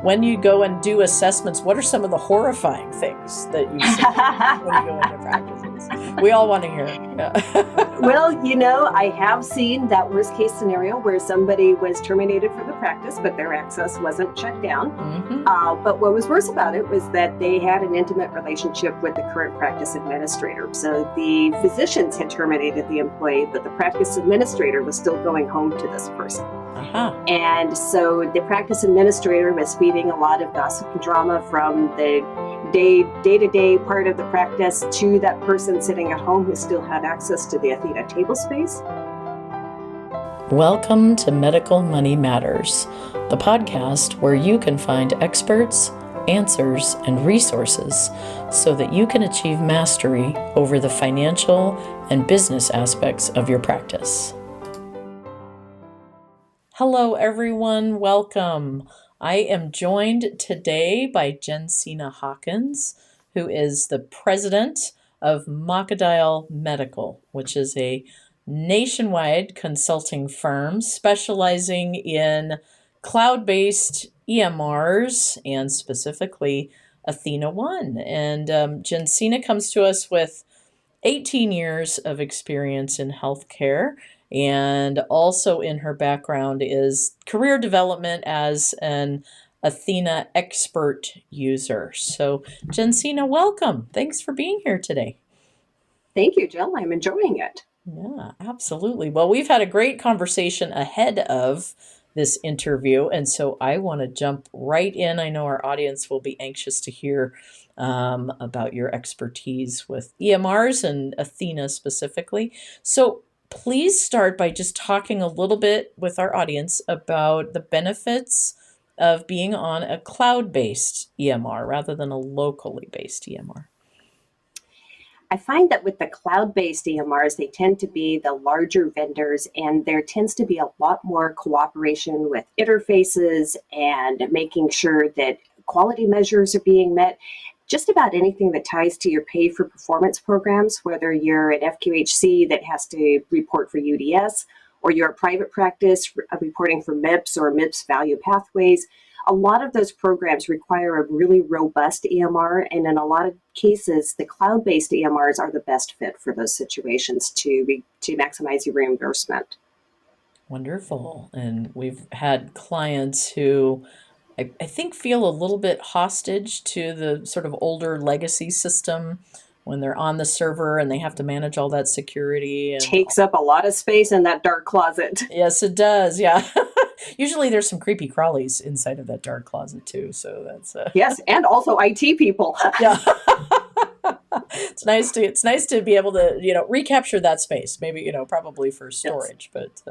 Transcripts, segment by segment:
When you go and do assessments, what are some of the horrifying things that you see when you go into practices? We all want to hear. Yeah. Well, I have seen that worst case scenario where somebody was terminated from the practice, but their access wasn't shut down. But what was worse about it was that they had an intimate relationship with the current practice administrator. So the physicians had terminated the employee, but the practice administrator was still going home to this person. And so the practice administrator was feeding a lot of gossip and drama from the day-to-day part of the practice to that person sitting at home who still had access to the Athena table space. Welcome to Medical Money Matters, the podcast where you can find experts, answers, and resources so that you can achieve mastery over the financial and business aspects of your practice. Hello, everyone. Welcome. I am joined today by Jensina Hawkins, who is the president of Mocodile Medical, which is a nationwide consulting firm specializing in cloud-based EMRs and specifically Athena One. And Jensina comes to us with 18 years of experience in healthcare. And also in her background is career development as an Athena expert user. So Jensina, welcome. Thanks for being here today. Thank you, Jill. I'm enjoying it. Yeah, absolutely. Well, we've had a great conversation ahead of this interview, and so I want to jump right in. I know our audience will be anxious to hear about your expertise with EMRs and Athena specifically. So please start by just talking a little bit with our audience about the benefits of being on a cloud-based EMR rather than a locally based EMR. I find that with the cloud-based EMRs, they tend to be the larger vendors, and there tends to be a lot more cooperation with interfaces and making sure that quality measures are being met. Just about anything that ties to your pay for performance programs, whether you're an FQHC that has to report for UDS, or you're a private practice reporting for MIPS or MIPS value pathways, a lot of those programs require a really robust EMR, and in a lot of cases, the cloud-based EMRs are the best fit for those situations to maximize your reimbursement. Wonderful. And we've had clients who I think feel a little bit hostage to the sort of older legacy system when they're on the server and they have to manage all that security. And takes up a lot of space in that dark closet. Yes, it does. Yeah. Usually there's some creepy crawlies inside of that dark closet too. So that's yes, and also IT people. Yeah. It's nice to be able to, recapture that space, maybe, probably for storage, yes.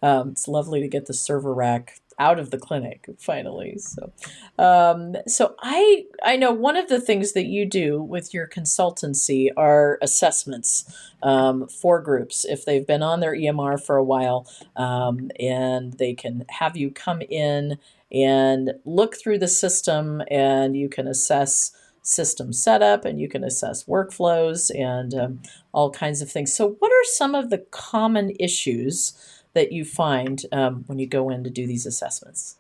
But it's lovely to get the server rack out of the clinic finally. So I know one of the things that you do with your consultancy are assessments for groups if they've been on their EMR for a while, and they can have you come in and look through the system, and you can assess system setup, and you can assess workflows and all kinds of things. So what are some of the common issues that you find when you go in to do these assessments?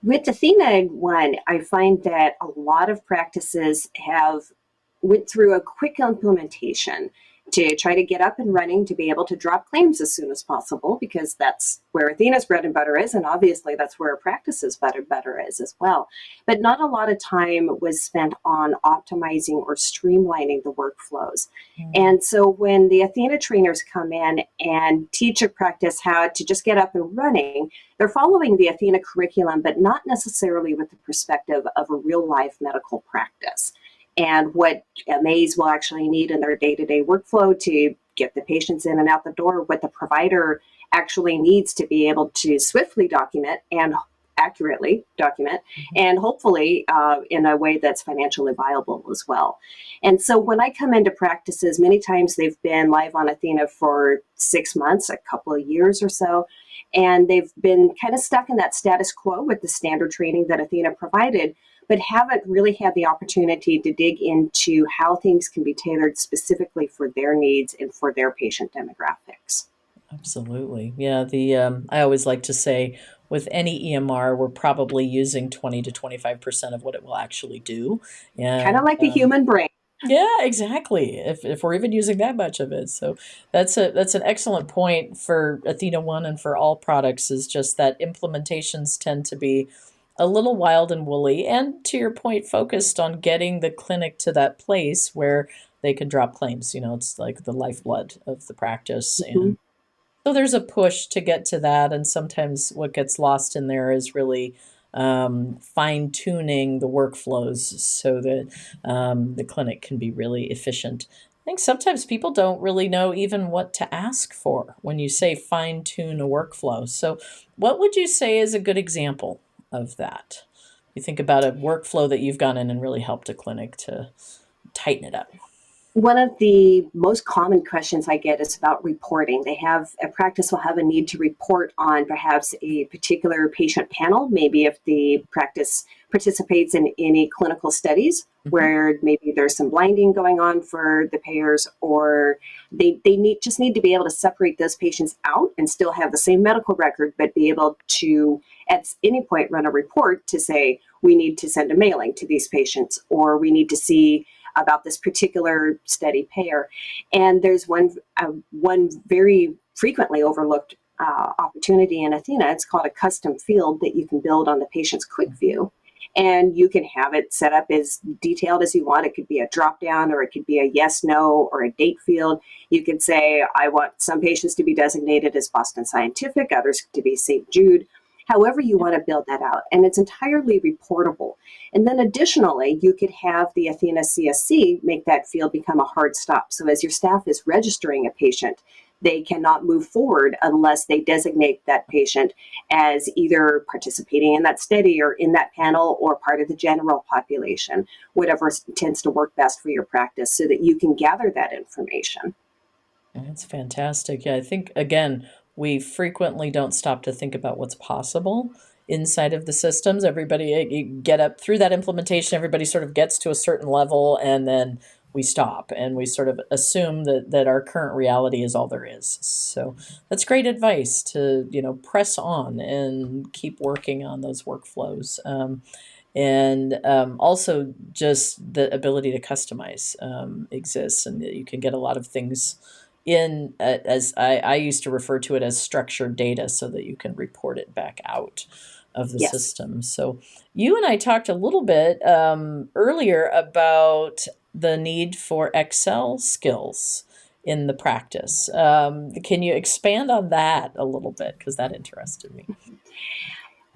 With Athena One, I find that a lot of practices went through a quick implementation to try to get up and running to be able to drop claims as soon as possible, because that's where Athena's bread and butter is, and obviously that's where a practice's bread and butter is as well. But not a lot of time was spent on optimizing or streamlining the workflows. And so when the Athena trainers come in and teach a practice how to just get up and running, they're following the Athena curriculum, but not necessarily with the perspective of a real-life medical practice and what MAs will actually need in their day-to-day workflow to get the patients in and out the door, what the provider actually needs to be able to swiftly document and accurately document, and hopefully in a way that's financially viable as well. And so when I come into practices, many times they've been live on Athena for 6 months, a couple of years or so, and they've been kind of stuck in that status quo with the standard training that Athena provided, but haven't really had the opportunity to dig into how things can be tailored specifically for their needs and for their patient demographics. Absolutely. Yeah, I always like to say with any EMR, we're probably using 20 to 25% of what it will actually do. Kind of And like the human brain. yeah, exactly. If we're even using that much of it. So that's an excellent point for Athena One and for all products, is just that implementations tend to be a little wild and woolly, and to your point, focused on getting the clinic to that place where they can drop claims. It's like the lifeblood of the practice. Mhm. And so there's a push to get to that, and sometimes what gets lost in there is really fine tuning the workflows so that the clinic can be really efficient. I think sometimes people don't really know even what to ask for when you say fine tune a workflow. So, what would you say is a good example of that? You think about a workflow that you've gone in and really helped a clinic to tighten it up. One of the most common questions I get is about reporting. A practice will have a need to report on perhaps a particular patient panel, maybe if the practice participates in any clinical studies Mhm. where maybe there's some blinding going on for the payers, or they just need to be able to separate those patients out and still have the same medical record, but be able to at any point run a report to say, we need to send a mailing to these patients, or we need to see about this particular study payer. And there's one very frequently overlooked opportunity in Athena. It's called a custom field that you can build on the patient's quick view. And you can have it set up as detailed as you want. It could be a drop down, or it could be a yes, no, or a date field. You could say, I want some patients to be designated as Boston Scientific, others to be St. Jude, however you want to build that out. And it's entirely reportable. And then additionally, you could have the Athena CSC make that field become a hard stop. So as your staff is registering a patient, they cannot move forward unless they designate that patient as either participating in that study or in that panel or part of the general population, whatever tends to work best for your practice, so that you can gather that information. That's fantastic. Yeah, I think, again, we frequently don't stop to think about what's possible inside of the systems. Everybody, you get up through that implementation, everybody sort of gets to a certain level, and then we stop and we sort of assume that our current reality is all there is. So that's great advice to, press on and keep working on those workflows. And also just the ability to customize exists, and you can get a lot of things in, as I used to refer to it as structured data, so that you can report it back out of the Yes. system. So you and I talked a little bit earlier about the need for Excel skills in the practice. Can you expand on that a little bit? Because that interested me.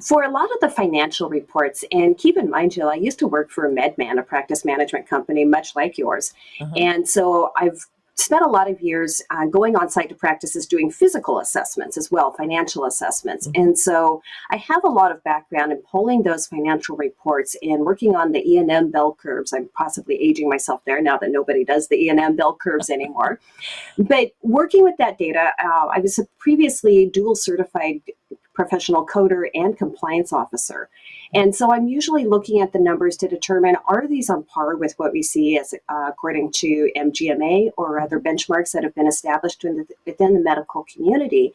For a lot of the financial reports, and keep in mind, Jill, I used to work for MedMan, a practice management company, much like yours. Uh-huh. And so I've spent a lot of years going on site to practices doing physical assessments as well, financial assessments. Mhm. And so I have a lot of background in pulling those financial reports and working on the E&M bell curves. I'm possibly aging myself there now that nobody does the E&M bell curves anymore. But working with that data, I was a previously dual certified professional coder and compliance officer. And so I'm usually looking at the numbers to determine, are these on par with what we see as according to MGMA or other benchmarks that have been established within the medical community?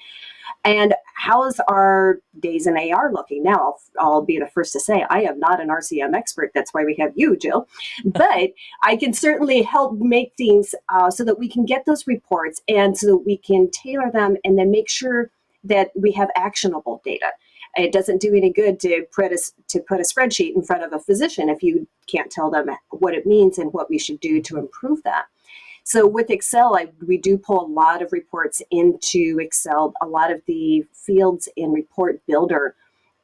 And how's our days in AR looking? Now, I'll be the first to say I am not an RCM expert. That's why we have you, Jill. But I can certainly help make things so that we can get those reports and so that we can tailor them and then make sure that we have actionable data. It doesn't do any good to put a spreadsheet in front of a physician if you can't tell them what it means and what we should do to improve that. So with Excel, we do pull a lot of reports into Excel. A lot of the fields in Report Builder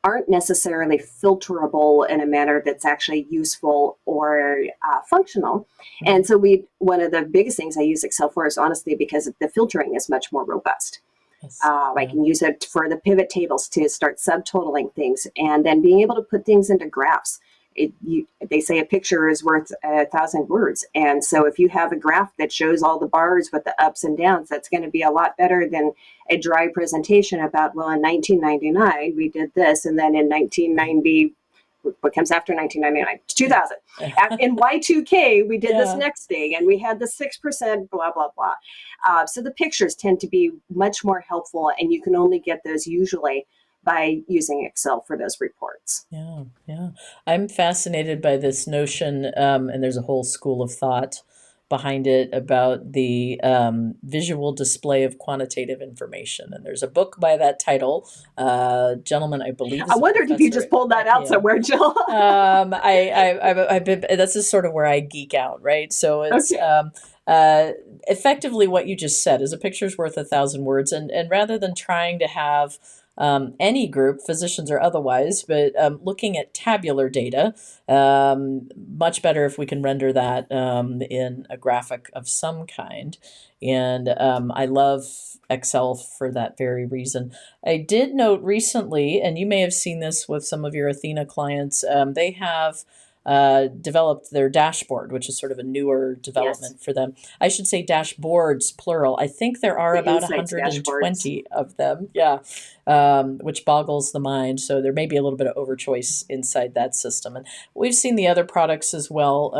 aren't necessarily filterable in a manner that's actually useful or functional. And so one of the biggest things I use Excel for is honestly because the filtering is much more robust. Yes. I Yeah. can use it for the pivot tables to start subtotaling things, and then being able to put things into graphs. They say a picture is worth 1,000 words. And so if you have a graph that shows all the bars with the ups and downs, that's going to be a lot better than a dry presentation about, well, in 1999, we did this. And then in 1990, what comes after 1999? 2000. In Y2K, we did this Yeah. next thing, and we had the 6%, blah, blah, blah. So the pictures tend to be much more helpful, and you can only get those usually by using Excel for those reports. Yeah, yeah. I'm fascinated by this notion, and there's a whole school of thought behind it about the visual display of quantitative information. And there's a book by that title. Gentleman, I believe, I is a wondered if you professor just at pulled that out Yale. somewhere, Jill. I've been, this is sort of where I geek out, right? So it's Okay. uh, effectively what you just said is a picture's worth 1,000 words. And rather than trying to have any group, physicians or otherwise, but looking at tabular data, much better if we can render that in a graphic of some kind. And I love Excel for that very reason. I did note recently, and you may have seen this with some of your Athena clients, they have developed their dashboard, which is sort of a newer Yes. development for them. I should say dashboards, plural. I think there are The about insights dashboards. 120 of them. Yeah, which boggles the mind. So there may be a little bit of overchoice inside that system. And we've seen the other products as well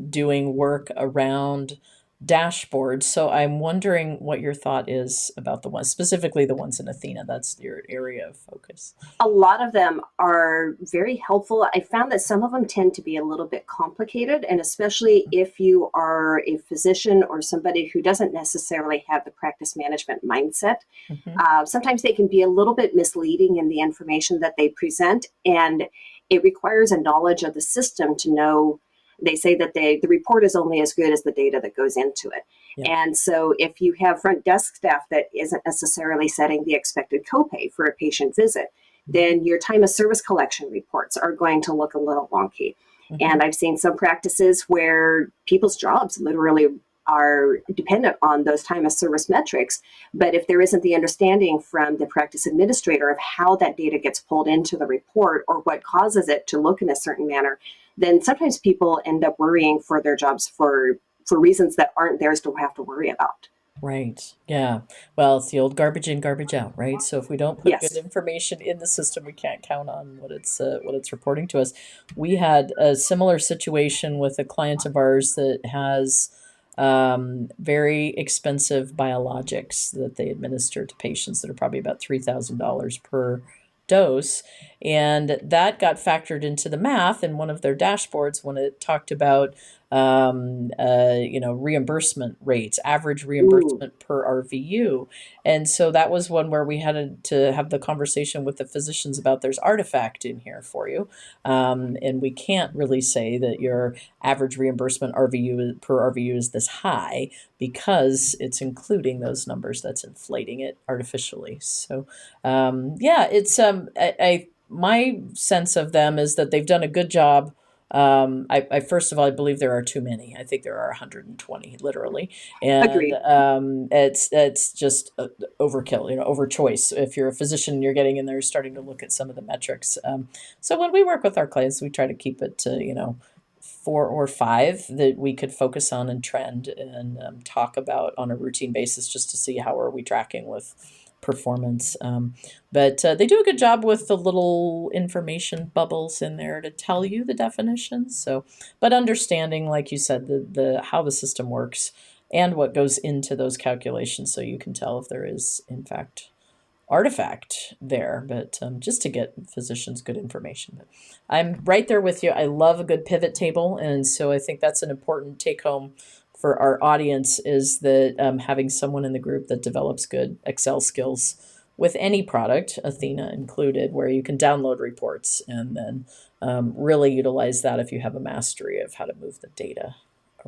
doing work around dashboards. So I'm wondering what your thought is about the ones, specifically the ones in Athena. That's your area of focus. A lot of them are very helpful. I found that some of them tend to be a little bit complicated, and especially if you are a physician or somebody who doesn't necessarily have the practice management mindset, Mm-hmm. sometimes they can be a little bit misleading in the information that they present, and it requires a knowledge of the system to know. They say that the report is only as good as the data that goes into it. Yeah. And so if you have front desk staff that isn't necessarily setting the expected copay for a patient visit, then your time of service collection reports are going to look a little wonky. Mm-hmm. And I've seen some practices where people's jobs literally are dependent on those time of service metrics. But if there isn't the understanding from the practice administrator of how that data gets pulled into the report or what causes it to look in a certain manner, then sometimes people end up worrying for their jobs for reasons that aren't theirs to have to worry about. Right. Yeah. Well, it's the old garbage in, garbage out, right? So if we don't put good Yes. information in the system, we can't count on what it's reporting to us. We had a similar situation with a client of ours that has very expensive biologics that they administer to patients that are probably about $3,000 per dose, and that got factored into the math in one of their dashboards when it talked about reimbursement rates, average Ooh. reimbursement per RVU. And so that was one where we had to have the conversation with the physicians about there's artifact in here for you. And we can't really say that your average reimbursement RVU per RVU is this high because it's including those numbers that's inflating it artificially. So, yeah, it's my sense of them is that they've done a good job. I first of all, I believe there are too many. I think there are 120 literally, and Agreed. it's just overkill, over choice. If you're a physician, you're getting in there, starting to look at some of the metrics. So when we work with our clients, we try to keep it to 4 or 5 that we could focus on and trend and talk about on a routine basis, just to see how are we tracking with performance. But they do a good job with the little information bubbles in there to tell you the definitions. So, but understanding, like you said, the how the system works and what goes into those calculations, so you can tell if there is in fact artifact there. But just to get physicians good information. But I'm right there with you. I love a good pivot table, and so I think that's an important take home for our audience is that having someone in the group that develops good Excel skills with any product, Athena included, where you can download reports and then really utilize that if you have a mastery of how to move the data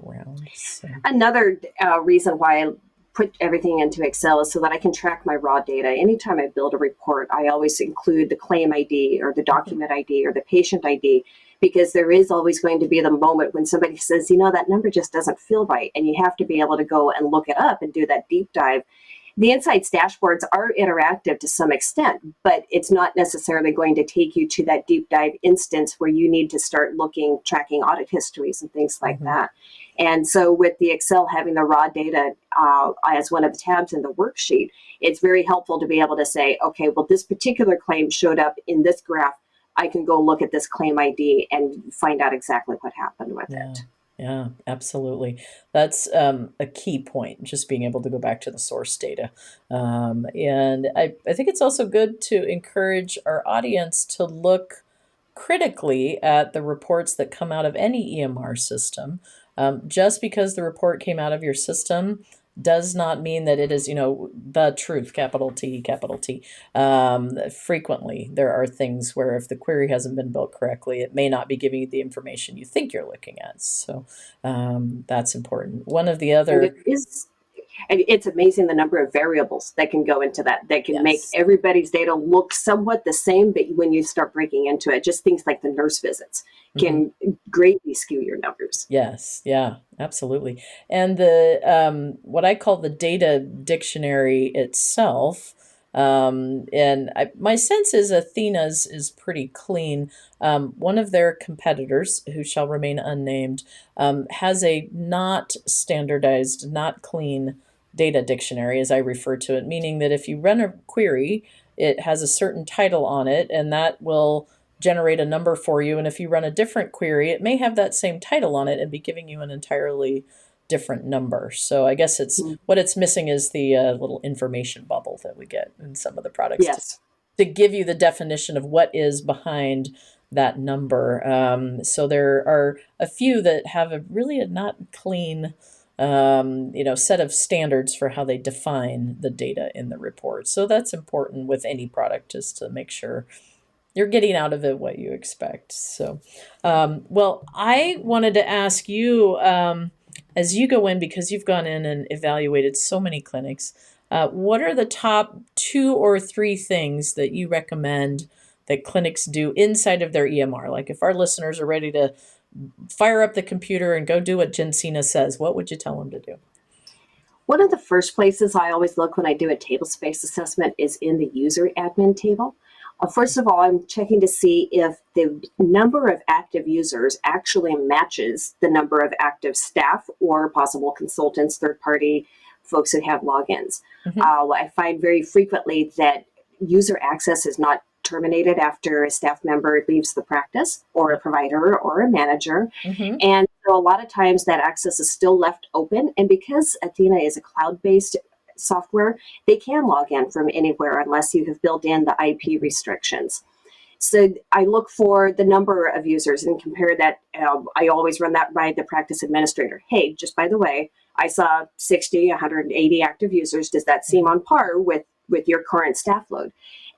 around. So. Another reason why I put everything into Excel is so that I can track my raw data. Anytime I build a report, I always include the claim ID or the document ID or the patient ID, because there is always going to be the moment when somebody says, that number just doesn't feel right. And you have to be able to go and look it up and do that deep dive. The insights dashboards are interactive to some extent, but it's not necessarily going to take you to that deep dive instance where you need to start tracking audit histories and things like that. And so with the Excel having the raw data as one of the tabs in the worksheet, it's very helpful to be able to say, okay, well, this particular claim showed up in this graph. I can go look at this claim ID and find out exactly what happened with it. Yeah, absolutely. That's a key point, just being able to go back to the source data. And I think it's also good to encourage our audience to look critically at the reports that come out of any EMR system. Just because the report came out of your system does not mean that it is, the truth, capital T, capital T. Frequently, there are things where if the query hasn't been built correctly, it may not be giving you the information you think you're looking at. So that's important. One of the And other, it is, and it's amazing the number of variables that can go into that can make yes. everybody's data look somewhat the same, but when you start breaking into it, just things like the nurse visits Mhm. can greatly skew your numbers. Yes, yeah, absolutely. And the what I call the data dictionary itself, and my sense is Athena's is pretty clean. One of their competitors, who shall remain unnamed, has a not standardized, not clean data dictionary, as I refer to it, meaning that if you run a query, it has a certain title on it, and that will generate a number for you. And if you run a different query, it may have that same title on it and be giving you an entirely different number. So I guess it's Mm. what it's missing is the little information bubble that we get in some of the products Yes. to give you the definition of what is behind that number. So there are a few that have a not clean set of standards for how they define the data in the report. So that's important with any product, is to make sure you're getting out of it what you expect. So, well, I wanted to ask you, as you go in, because you've gone in and evaluated so many clinics, what are the top 2 or 3 things that you recommend that clinics do inside of their EMR? Like if our listeners are ready to fire up the computer and go do what Jensina says, what would you tell them to do? One of the first places I always look when I do a table space assessment is in the user admin table. First of all, I'm checking to see if the number of active users actually matches the number of active staff or possible consultants, third party folks who have logins. Mm-hmm. I find very frequently that user access is not terminated after a staff member leaves the practice, or a provider or a manager. Mm-hmm. And so a lot of times that access is still left open. And because Athena is a cloud-based software, they can log in from anywhere unless you have built in the IP restrictions. So I look for the number of users and compare that. I always run that by the practice administrator. Hey, just by the way, I saw 60, 180 active users. Does that seem on par with your current staff load?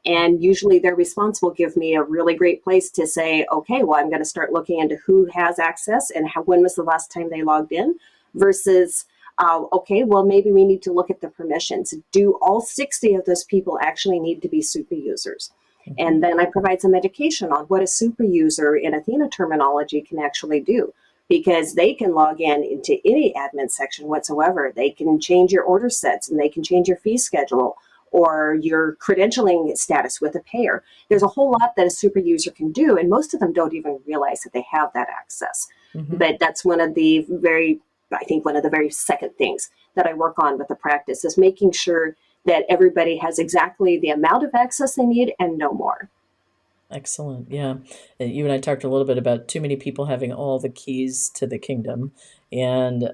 And usually their response will give me a really great place to say, okay, well, I'm going to start looking into who has access and when was the last time they logged in, versus, okay, well, maybe we need to look at the permissions. Do all 60 of those people actually need to be super users? Mm-hmm. And then I provide some education on what a super user in Athena terminology can actually do, because they can log in into any admin section whatsoever. They can change your order sets and they can change your fee schedule or your credentialing status with a payer. There's a whole lot that a super user can do, and most of them don't even realize that they have that access. Mm-hmm. But that's one of the very second things that I work on with the practice is making sure that everybody has exactly the amount of access they need and no more. Excellent. Yeah. You and I talked a little bit about too many people having all the keys to the kingdom, and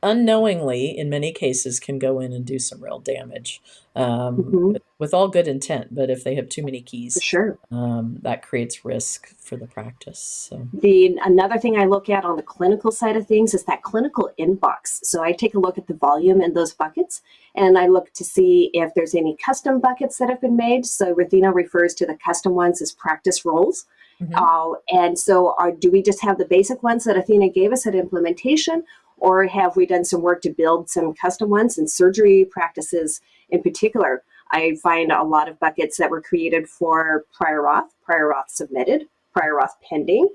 unknowingly, in many cases, can go in and do some real damage, Mm-hmm. with all good intent. But if they have too many For keys, sure. that creates risk for the practice. So, The another thing I look at on the clinical side of things is that clinical inbox. So I take a look at the volume in those buckets, and I look to see if there's any custom buckets that have been made. So Rathina refers to the custom ones as practice roles. mhm. And so do we just have the basic ones that Athena gave us at implementation, or have we done some work to build some custom ones and surgery practices in particular? I find a lot of buckets that were created for prior auth submitted, prior auth pending,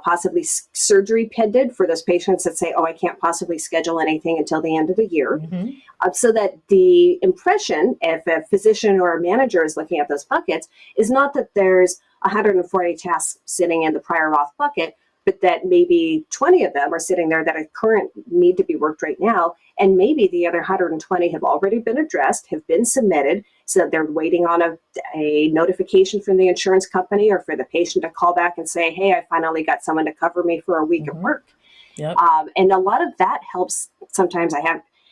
possibly surgery pended for those patients that say, oh, I can't possibly schedule anything until the end of the year. Mhm. So that the impression, if a physician or a manager is looking at those buckets, is not that there's 140 tasks sitting in the prior auth bucket, but that maybe 20 of them are sitting there that are current need to be worked right now. And maybe the other 120 have already been addressed, have been submitted, so that they're waiting on a notification from the insurance company or for the patient to call back and say, hey, I finally got someone to cover me for a week of Mhm. work. Yep. And a lot of that helps. Sometimes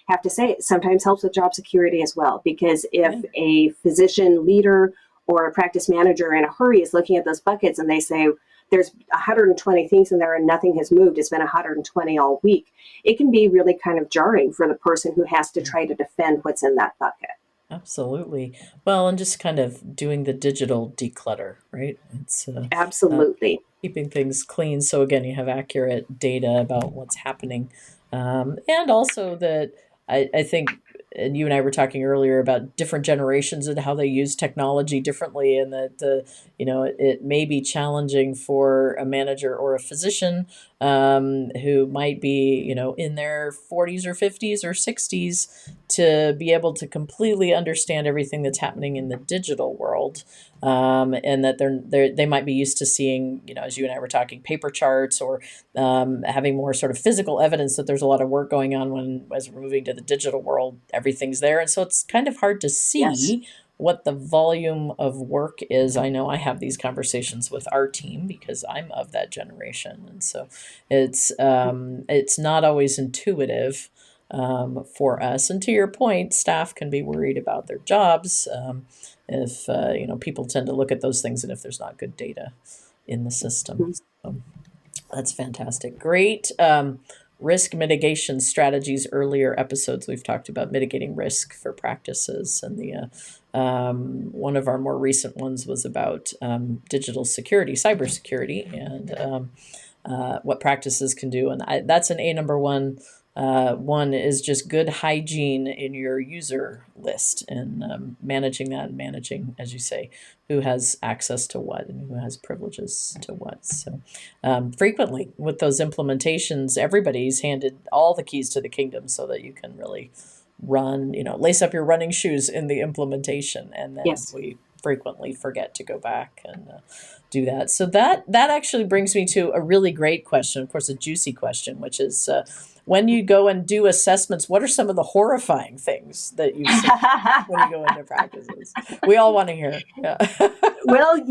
have to say it sometimes helps with job security as well, because if Yeah. a physician leader or a practice manager in a hurry is looking at those buckets and they say there's 120 things in there and nothing has moved, it's been 120 all week, it can be really kind of jarring for the person who has to try to defend what's in that bucket. Absolutely. Well, and just kind of doing the digital declutter, right? It's uh, Absolutely. keeping things clean. So again, you have accurate data about what's happening, and also that I think, and you and I were talking earlier about different generations and how they use technology differently, and that it may be challenging for a manager or a physician who might be in their 40s or 50s or 60s to be able to completely understand everything that's happening in the digital world, and that they might be used to seeing, as you and I were talking, paper charts, or having more sort of physical evidence that there's a lot of work going on. When as we're moving to the digital world, everything's there, and so it's kind of hard to Yes. see what the volume of work is. I know I have these conversations with our team because I'm of that generation, and so it's not always intuitive for us. And to your point, staff can be worried about their jobs if people tend to look at those things, and if there's not good data in the system. So that's fantastic. Great risk mitigation strategies. Earlier episodes, we've talked about mitigating risk for practices, and the one of our more recent ones was about digital security, cybersecurity, and what practices can do. And that's an A number one. One is just good hygiene in your user list, and managing that, and managing, as you say, who has access to what and who has privileges to what. So frequently with those implementations, everybody's handed all the keys to the kingdom so that you can really lace up your running shoes in the implementation. And then Yes. we frequently forget to go back and do that. So that actually brings me to a really great question, of course, a juicy question, which is when you go and do assessments, what are some of the horrifying things that you've seen when you go into practices? We all want to hear. Yeah. Well,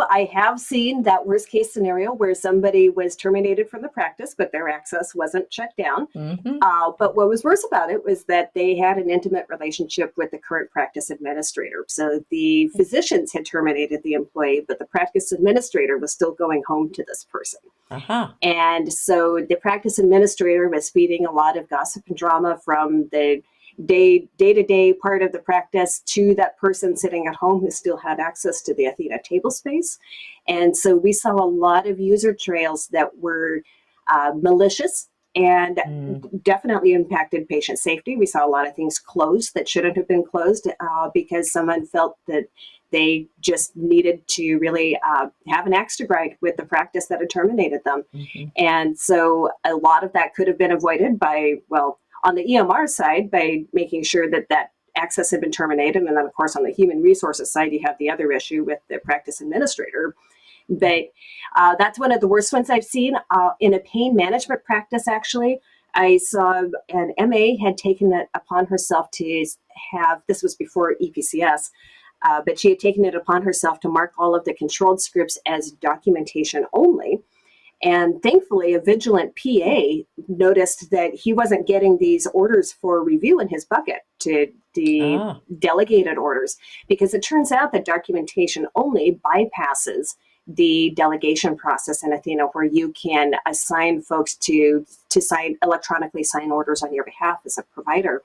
I have seen that worst case scenario where somebody was terminated from the practice, but their access wasn't shut down. Mm-hmm. But what was worse about it was that they had an intimate relationship with the current practice administrator. So the physicians had terminated the employee, but the practice administrator was still going home to this person. Aha. And so the practice administrator was feeding a lot of gossip and drama from the day-to-day part of the practice to that person sitting at home who still had access to the Athena table space. And so we saw a lot of user trails that were malicious and Mm. definitely impacted patient safety. We saw a lot of things closed that shouldn't have been closed because someone felt that they just needed to really have an axe to grind with the practice that had terminated them. Mm-hmm. And so a lot of that could have been avoided by, well, on the EMR side, by making sure that that access had been terminated. And then, of course, on the human resources side, you have the other issue with the practice administrator. But that's one of the worst ones I've seen. In a pain management practice, actually, I saw an MA had taken it upon herself to have, this was before EPCS, but she had taken it upon herself to mark all of the controlled scripts as documentation only. And thankfully, a vigilant PA noticed that he wasn't getting these orders for review in his bucket to the Ah. delegated orders, because it turns out that documentation only bypasses the delegation process in Athena, where you can assign folks to electronically sign orders on your behalf as a provider.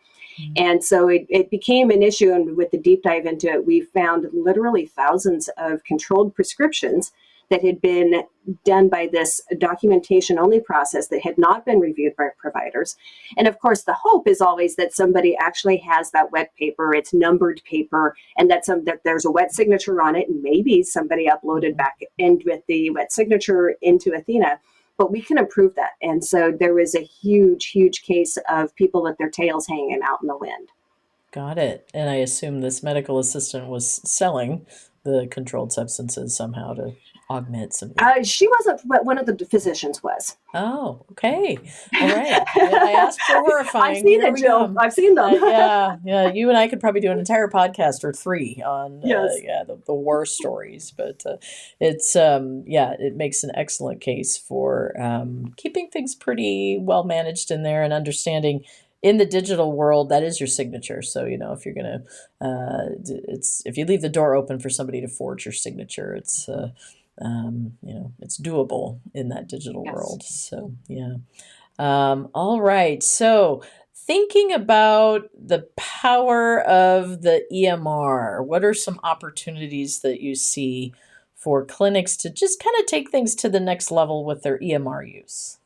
And so it became an issue, and with the deep dive into it, we found literally thousands of controlled prescriptions that had been done by this documentation only process that had not been reviewed by providers. And of course, the hope is always that somebody actually has that wet paper, it's numbered paper, and that there's a wet signature on it, and maybe somebody uploaded back in with the wet signature into Athena. But we can improve that. And so there was a huge, huge case of people with their tails hanging out in the wind. Got it. And I assume this medical assistant was selling the controlled substances somehow to. augment some. She wasn't, but one of the physicians was. Oh, okay. All right. I asked for I've horrifying. seen Here it, we Jill. come. I've seen them. Yeah. You and I could probably do an entire podcast or three on, Yes. the war stories. But it's, it makes an excellent case for keeping things pretty well managed in there and understanding in the digital world that is your signature. So if you're gonna, it's if you leave the door open for somebody to forge your signature, it's doable in that digital Yes. world. So, yeah. All right. So, thinking about the power of the EMR, what are some opportunities that you see for clinics to just kind of take things to the next level with their EMR use?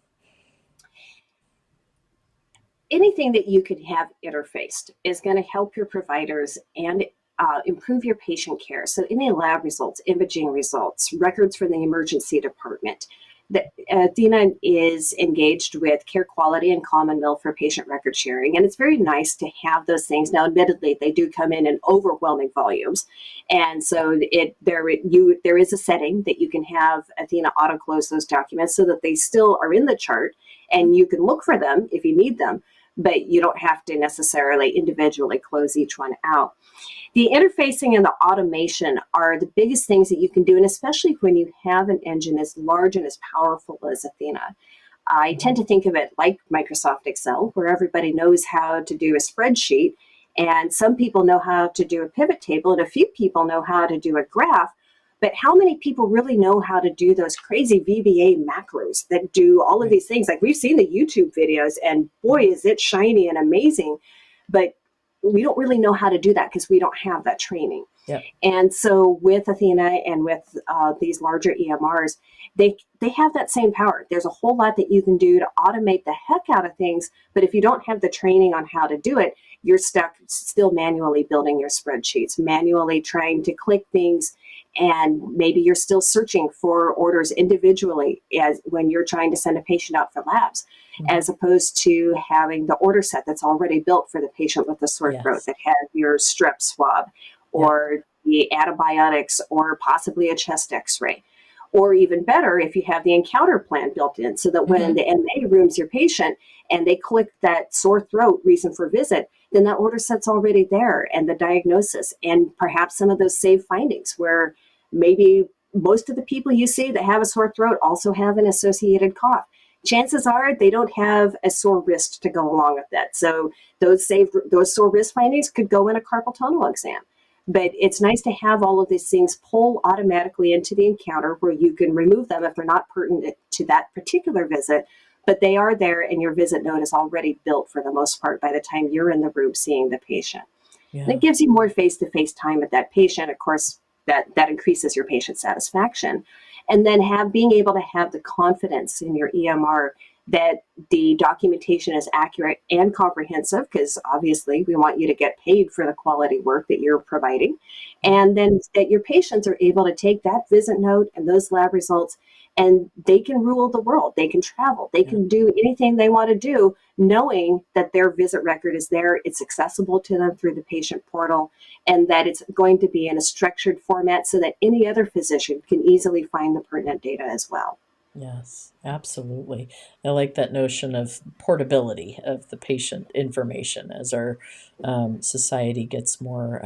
Anything that you could have interfaced is going to help your providers and improve your patient care. So, any lab results, imaging results, records from the emergency department. Athena is engaged with care quality and Commonweal for patient record sharing, and it's very nice to have those things. Now, admittedly, they do come in overwhelming volumes, and so there is a setting that you can have Athena auto close those documents so that they still are in the chart, and you can look for them if you need them, but you don't have to necessarily individually close each one out. The interfacing and the automation are the biggest things that you can do, and especially when you have an engine as large and as powerful as Athena. I tend to think of it like Microsoft Excel, where everybody knows how to do a spreadsheet, and some people know how to do a pivot table, and a few people know how to do a graph. But how many people really know how to do those crazy VBA macros that do all of these things? Like, we've seen the YouTube videos, and boy, is it shiny and amazing. But we don't really know how to do that because we don't have that training. Yeah. And so with Athena and with these larger EMRs, they have that same power. There's a whole lot that you can do to automate the heck out of things, but if you don't have the training on how to do it, you're stuck still manually building your spreadsheets, manually trying to click things, and maybe you're still searching for orders individually as when you're trying to send a patient out for labs, as opposed to having the order set that's already built for the patient with the sore throat that has your strep swab or the antibiotics or possibly a chest x-ray. Or even better, if you have the encounter plan built in so that when the MA rooms your patient and they click that sore throat reason for visit, then that order set's already there and the diagnosis and perhaps some of those saved findings where maybe most of the people you see that have a sore throat also have an associated cough. Chances are they don't have a sore wrist to go along with that. So those sore wrist findings could go in a carpal tunnel exam. But it's nice to have all of these things pull automatically into the encounter where you can remove them if they're not pertinent to that particular visit, but they are there and your visit note is already built for the most part by the time you're in the room seeing the patient. Yeah. And it gives you more face-to-face time with that patient. Of course, that increases your patient satisfaction. And then being able to have the confidence in your EMR that the documentation is accurate and comprehensive, because obviously we want you to get paid for the quality work that you're providing. And then that your patients are able to take that visit note and those lab results and they can rule the world. They can travel. They can do anything they want to do, knowing that their visit record is there. It's accessible to them through the patient portal, and that it's going to be in a structured format so that any other physician can easily find the pertinent data as well. Yes, absolutely. I like that notion of portability of the patient information as our society gets more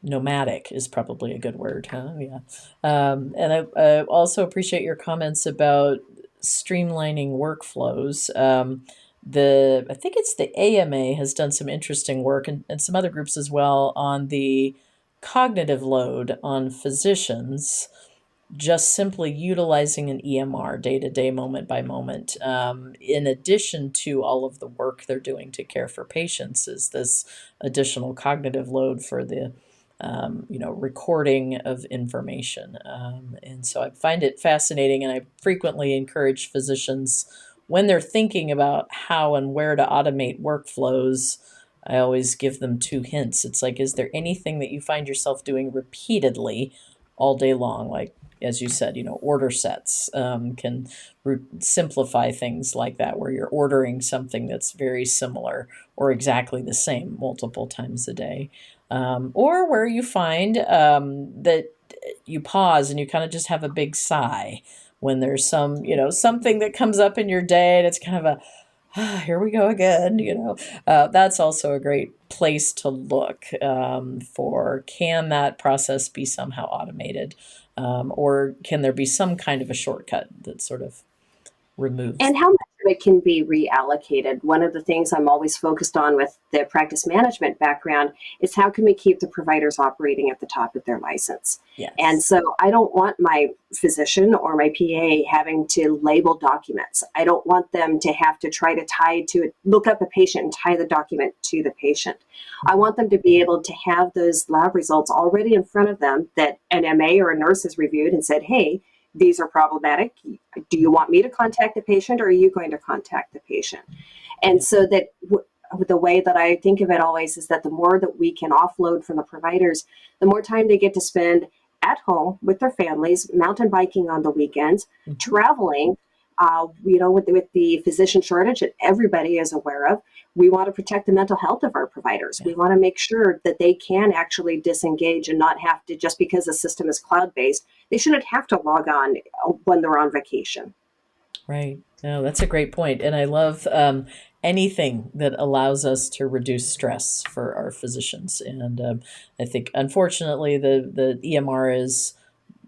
nomadic is probably a good word, huh? Yeah. And I also appreciate your comments about streamlining workflows. I think it's the AMA has done some interesting work and some other groups as well on the cognitive load on physicians just simply utilizing an EMR day to day, moment by moment, in addition to all of the work they're doing to care for patients, is this additional cognitive load for the recording of information. And so I find it fascinating, and I frequently encourage physicians when they're thinking about how and where to automate workflows. I always give them two hints. It's like, is there anything that you find yourself doing repeatedly all day long? Like, as you said, order sets can simplify things like that, where you're ordering something that's very similar or exactly the same multiple times a day. Or where you find that you pause and you kind of just have a big sigh when there's some, something that comes up in your day and it's kind of a, here we go again, that's also a great place to look for, can that process be somehow automated? Or can there be some kind of a shortcut that sort of removes? And how much of it can be reallocated? One of the things I'm always focused on with the practice management background is how can we keep the providers operating at the top of their license? And Yes. so I don't want my physician or my PA having to label documents. I don't want them to have to try to look up a patient and tie the document to the patient. I want them to be able to have those lab results already in front of them that an MA or a nurse has reviewed and said, hey, these are problematic. Do you want me to contact the patient, or are you going to contact the patient? And Yeah. so that the way that I think of it always is that the more that we can offload from the providers, the more time they get to spend at home with their families, mountain biking on the weekends, Mhm. traveling. With the physician shortage that everybody is aware of, we want to protect the mental health of our providers. Yeah. We want to make sure that they can actually disengage and not have to, just because the system is cloud-based, they shouldn't have to log on when they're on vacation. Right. No, that's a great point. And I love anything that allows us to reduce stress for our physicians. And I think, unfortunately, the EMR is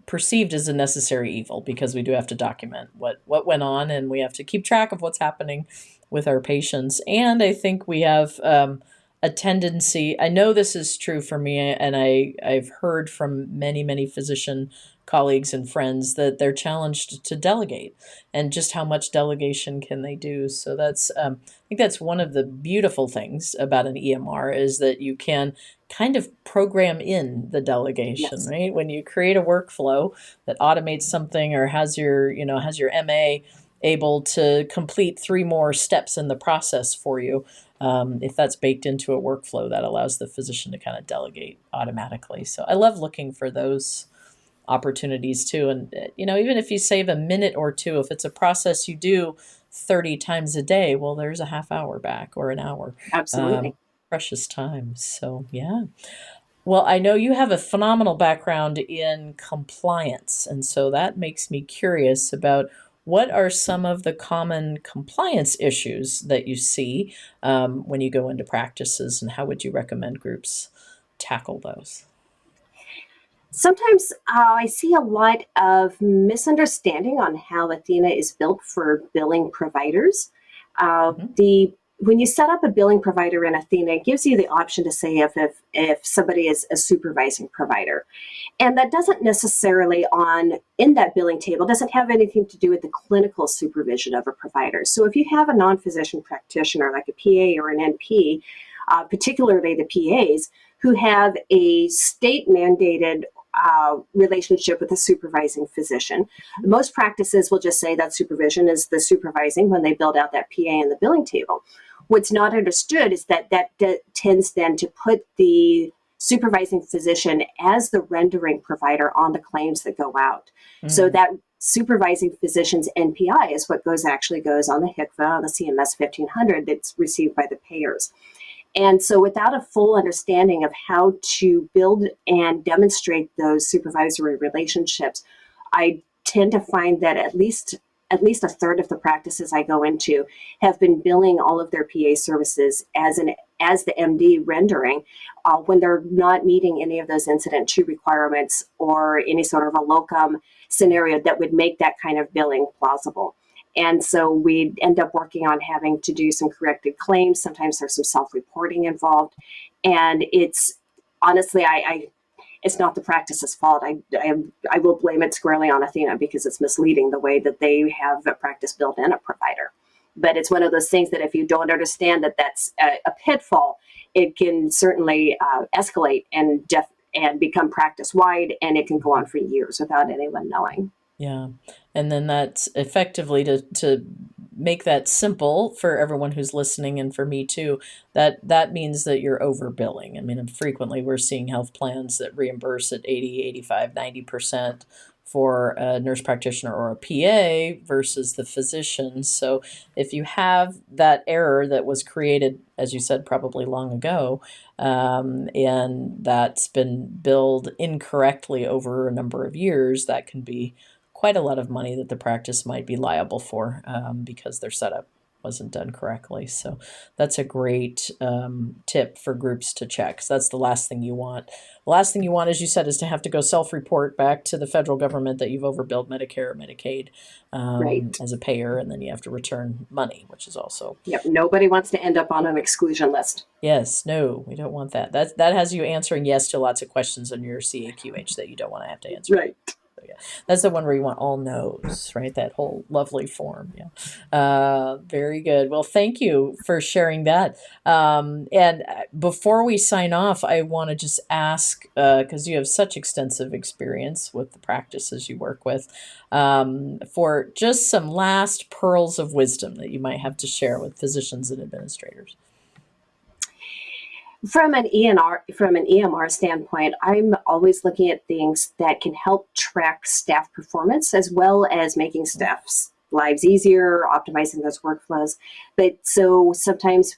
perceived as a necessary evil because we do have to document what went on, and we have to keep track of what's happening with our patients. And I think we have a tendency, I know this is true for me, and I've heard from many physician colleagues and friends that they're challenged to delegate, and just how much delegation can they do. So that's I think that's one of the beautiful things about an EMR, is that you can kind of program in the delegation, Yes. right? When you create a workflow that automates something, or has your MA able to complete 3 more steps in the process for you, if that's baked into a workflow, that allows the physician to kind of delegate automatically. So I love looking for those opportunities too. And even if you save a minute or two, if it's a process you do 30 times a day, well, there's a half hour back, or an hour. um, Absolutely. Precious time. So yeah. Well, I know you have a phenomenal background in compliance, and so that makes me curious about what are some of the common compliance issues that you see when you go into practices, and how would you recommend groups tackle those? Sometimes I see a lot of misunderstanding on how Athena is built for billing providers. Mhm. The When you set up a billing provider in Athena, it gives you the option to say if somebody is a supervising provider, and that doesn't necessarily on in that billing table doesn't have anything to do with the clinical supervision of a provider. So if you have a non-physician practitioner like a PA or an NP, particularly the PAs who have a state mandated relationship with a supervising physician. Most practices will just say that supervision is the supervising when they build out that PA in the billing table. What's not understood is that tends then to put the supervising physician as the rendering provider on the claims that go out. So Mm. that supervising physician's NPI is what actually goes on the HCFA, on the CMS 1500 that's received by the payers. And so, without a full understanding of how to build and demonstrate those supervisory relationships, I tend to find that at least a third of the practices I go into have been billing all of their PA services as the MD rendering when they're not meeting any of those incident to requirements or any sort of a locum scenario that would make that kind of billing plausible. And so we end up working on having to do some corrected claims. Sometimes there's some self-reporting involved. And it's honestly, it's not the practice's fault. I will blame it squarely on Athena because it's misleading the way that they have a practice built in a provider. But it's one of those things that if you don't understand that that's a pitfall, it can certainly escalate and become practice wide, and it can go on for years without anyone knowing. Yeah. And then that's effectively to make that simple for everyone who's listening, and for me too, that means that you're overbilling. I mean, frequently we're seeing health plans that reimburse at 80, 85, 90% for a nurse practitioner or a PA versus the physician. So if you have that error that was created, as you said, probably long ago, and that's been billed incorrectly over a number of years, that can be quite a lot of money that the practice might be liable for, because their setup wasn't done correctly. So that's a great tip for groups to check. So that's the last thing you want. The last thing you want, as you said, is to have to go self-report back to the federal government that you've overbilled Medicare or Medicaid Right. as a payer, and then you have to return money, which is also, Yep. Nobody wants to end up on an exclusion list. yes, no, we don't want that. That has you answering yes to lots of questions on your CAQH that you don't want to have to answer. Right. So, yeah, that's the one where you want all no's, right? That whole lovely form. Yeah. Very good. Well, thank you for sharing that. And before we sign off, I want to just ask, because you have such extensive experience with the practices you work with, for just some last pearls of wisdom that you might have to share with physicians and administrators. From an EMR standpoint, I'm always looking at things that can help track staff performance as well as making staff's lives easier, optimizing those workflows. But so sometimes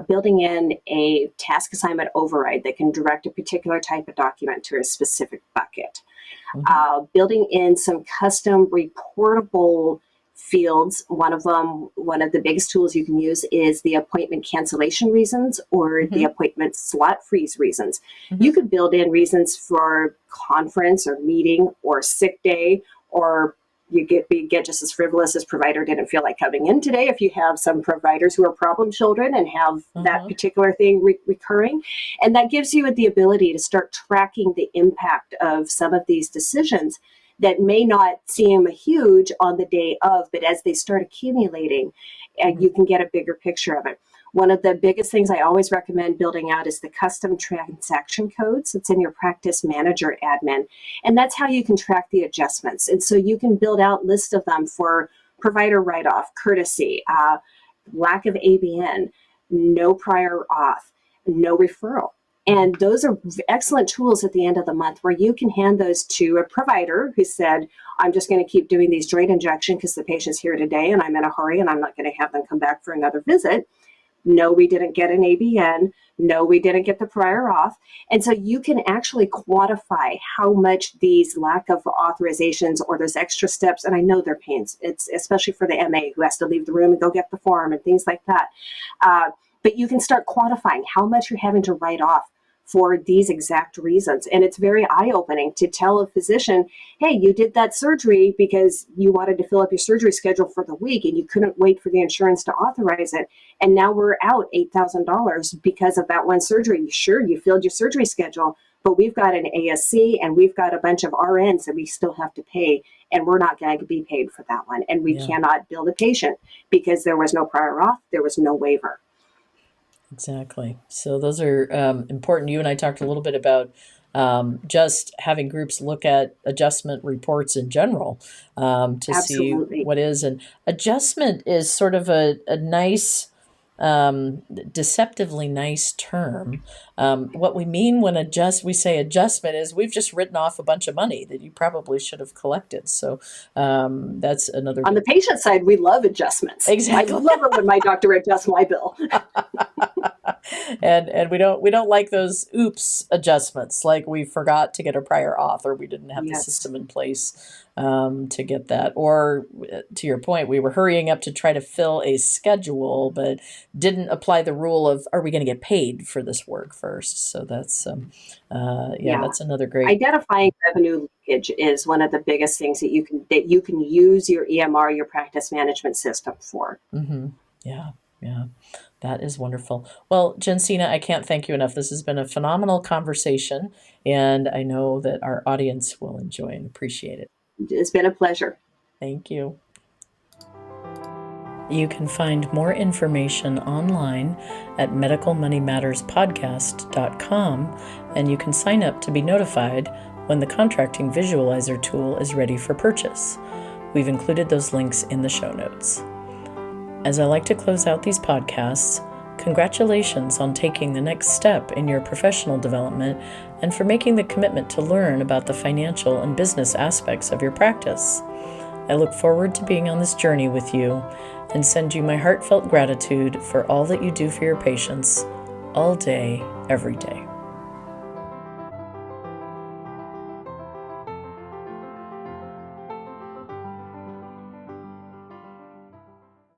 building in a task assignment override that can direct a particular type of document to a specific bucket. Building in some custom reportable fields. One of the biggest tools you can use is the appointment cancellation reasons or the appointment slot freeze reasons. You could build in reasons for conference or meeting or sick day, or you get just as frivolous as provider didn't feel like coming in today if you have some providers who are problem children and have that particular thing recurring. And that gives you the ability to start tracking the impact of some of these decisions that may not seem huge on the day of, but as they start accumulating, you can get a bigger picture of it. One of the biggest things I always recommend building out is the custom transaction codes that's in your practice manager admin. And that's how you can track the adjustments. And so you can build out lists of them for provider write-off, courtesy, lack of ABN, no prior auth, no referral. And those are excellent tools at the end of the month where you can hand those to a provider who said, I'm just going to keep doing these joint injection because the patient's here today and I'm in a hurry and I'm not going to have them come back for another visit. No, we didn't get an ABN. No, we didn't get the prior auth. And so you can actually quantify how much these lack of authorizations or those extra steps, and I know they're pains, it's especially for the MA who has to leave the room and go get the form and things like that. But you can start quantifying how much you're having to write off for these exact reasons. And it's very eye-opening to tell a physician, hey, you did that surgery because you wanted to fill up your surgery schedule for the week and you couldn't wait for the insurance to authorize it. And now we're out $8,000 because of that one surgery. Sure, you filled your surgery schedule, but we've got an ASC and we've got a bunch of RNs that we still have to pay, and we're not going to be paid for that one. And we cannot bill the patient because there was no prior auth, there was no waiver. Exactly. So those are important. You and I talked a little bit about just having groups look at adjustment reports in general to see what is. And adjustment is sort of a nice, deceptively nice term. What we mean when we say adjustment is we've just written off a bunch of money that you probably should have collected. So that's another. On the patient side, we love adjustments. Exactly. I love it when my doctor adjusts my bill. and we don't like those oops adjustments, like we forgot to get a prior auth or we didn't have the system in place to get that, or to your point, we were hurrying up to try to fill a schedule but didn't apply the rule of, are we going to get paid for this work first? So that's that's another great. Identifying revenue leakage is one of the biggest things that you can use your EMR, your practice management system for. Yeah. That is wonderful. Well, Jensina, I can't thank you enough. This has been a phenomenal conversation, and I know that our audience will enjoy and appreciate it. It's been a pleasure. Thank you. You can find more information online at medicalmoneymatterspodcast.com, and you can sign up to be notified when the contracting visualizer tool is ready for purchase. We've included those links in the show notes. As I like to close out these podcasts, Congratulations on taking the next step in your professional development and for making the commitment to learn about the financial and business aspects of your practice. I look forward to being on this journey with you and send you my heartfelt gratitude for all that you do for your patients, all day, every day.